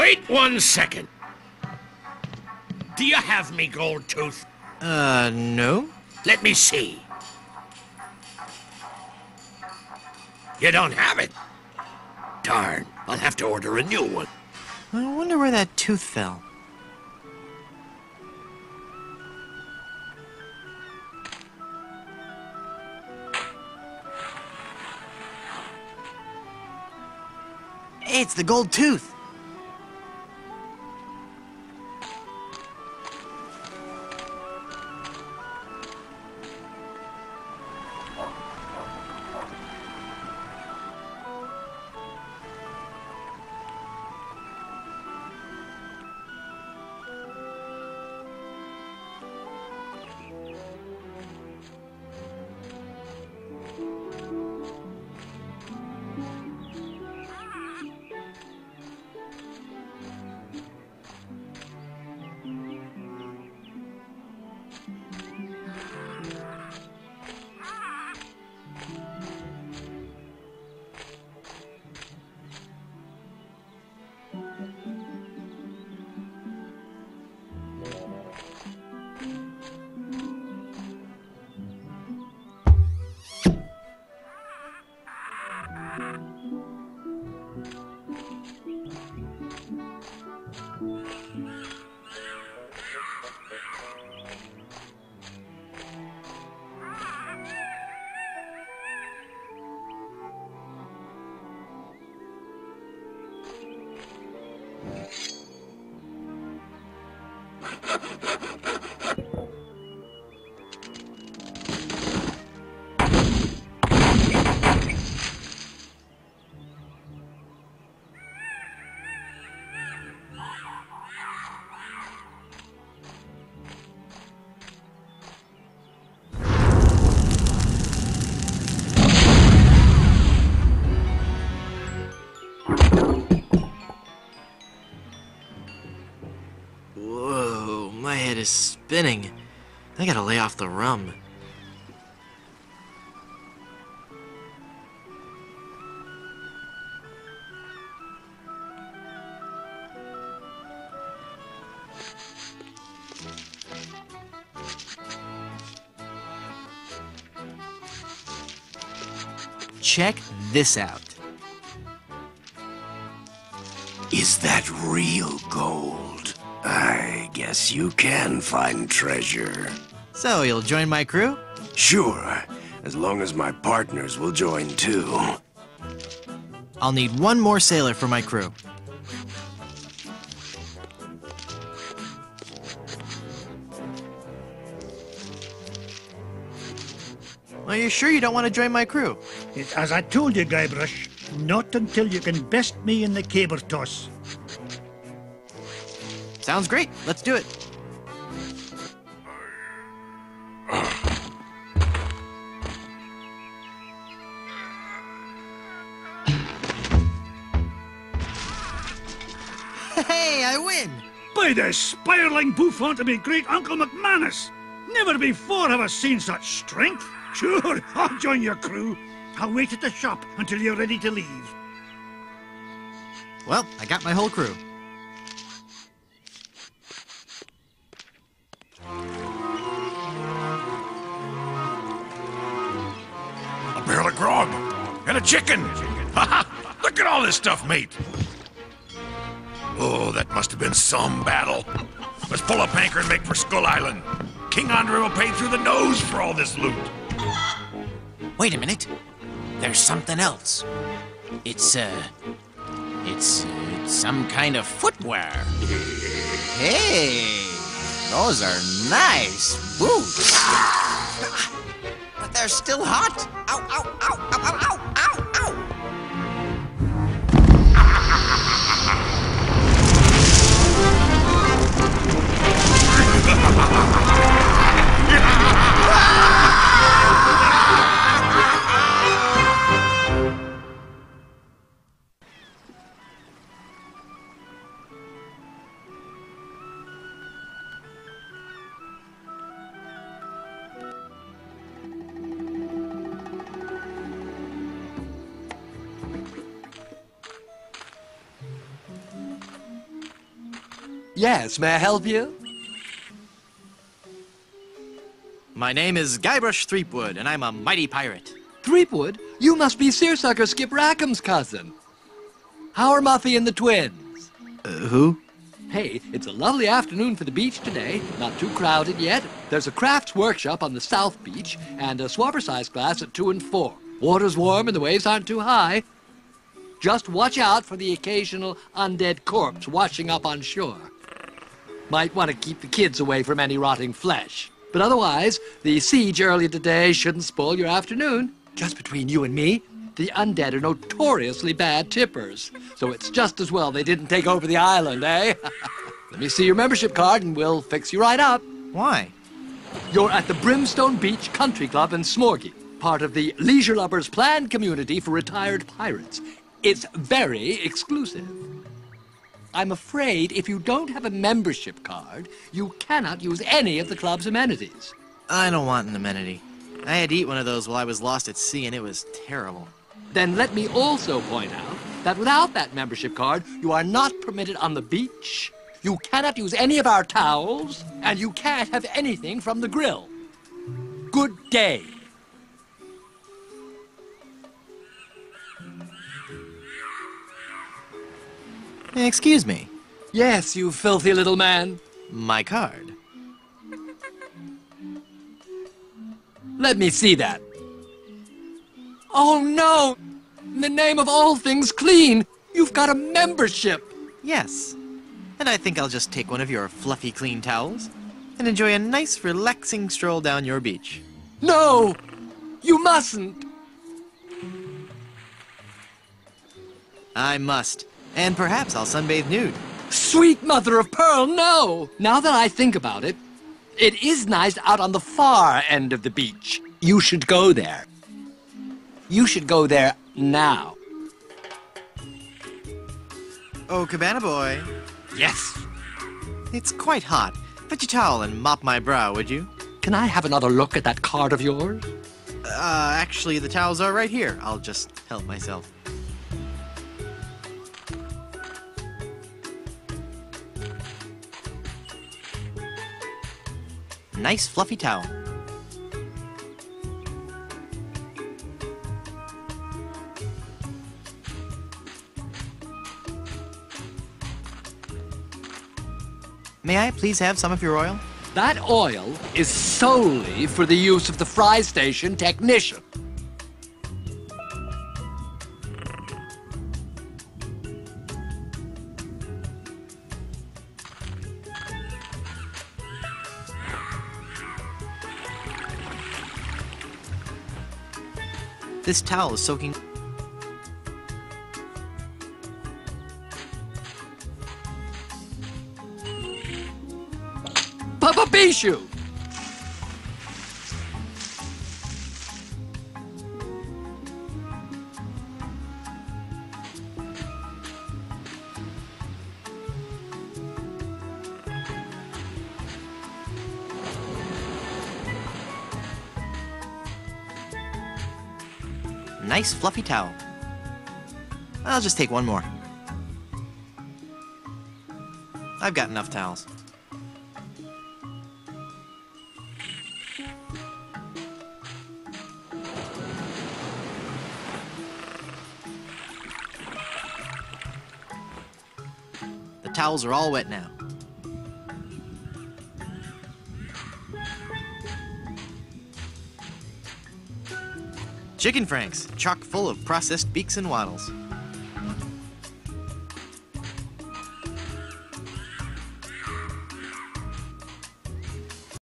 Wait 1 second. Do you have me gold tooth? No. Let me see. You don't have it? Darn, I'll have to order a new one. I wonder where that tooth fell. Hey, it's the gold tooth. Whoa, my head is spinning. I gotta lay off the rum. Check this out. Is that real gold? I guess you can find treasure. So, you'll join my crew? Sure, as long as my partners will join too. I'll need one more sailor for my crew. Are you sure you don't want to join my crew? It's as I told you, Guybrush, not until you can best me in the caber toss. Sounds great. Let's do it. Hey, I win! By the spiraling bouffant of me great Uncle McManus! Never before have I seen such strength. Sure, I'll join your crew. I'll wait at the shop until you're ready to leave. Well, I got my whole crew. A barrel of grog and a chicken. Look at all this stuff, mate. Oh, that must have been some battle. Let's pull up anchor and make for Skull Island. King Andre will pay through the nose for all this loot. Wait a minute. There's something else. It's some kind of footwear. Hey, those are nice boots. But they're still hot. Ow, ow, ow, ow, ow, ow, ow, ow. Yes, may I help you? My name is Guybrush Threepwood, and I'm a mighty pirate. Threepwood? You must be Seersucker Skip Rackham's cousin. How are Muffy and the twins? Who? Hey, it's a lovely afternoon for the beach today. Not too crowded yet. There's a crafts workshop on the South Beach and a swabber-size class at 2 and 4. Water's warm and the waves aren't too high. Just watch out for the occasional undead corpse washing up on shore. Might want to keep the kids away from any rotting flesh. But otherwise, the siege earlier today shouldn't spoil your afternoon. Just between you and me, the undead are notoriously bad tippers. So it's just as well they didn't take over the island, eh? Let me see your membership card and we'll fix you right up. Why? You're at the Brimstone Beach Country Club in Smorgy, part of the Leisure Lovers planned community for retired pirates. It's very exclusive. I'm afraid if you don't have a membership card, you cannot use any of the club's amenities. I don't want an amenity. I had to eat one of those while I was lost at sea, and it was terrible. Then let me also point out that without that membership card, you are not permitted on the beach, you cannot use any of our towels, and you can't have anything from the grill. Good day. Excuse me. Yes, you filthy little man. My card. Let me see that. Oh, no! In the name of all things clean, you've got a membership. Yes. And I think I'll just take one of your fluffy clean towels and enjoy a nice relaxing stroll down your beach. No! You mustn't! I must. And perhaps I'll sunbathe nude. Sweet mother of pearl, no! Now that I think about it, it is nice out on the far end of the beach. You should go there. You should go there now. Oh, Cabana Boy. Yes. It's quite hot. Fetch a towel and mop my brow, would you? Can I have another look at that card of yours? Actually, the towels are right here. I'll just help myself. Nice fluffy towel. May I please have some of your oil? That oil is solely for the use of the fry station technician. This towel is soaking. Papa Bishu! Nice fluffy towel. I'll just take one more. I've got enough towels. The towels are all wet now. Chicken franks, chock full of processed beaks and waddles.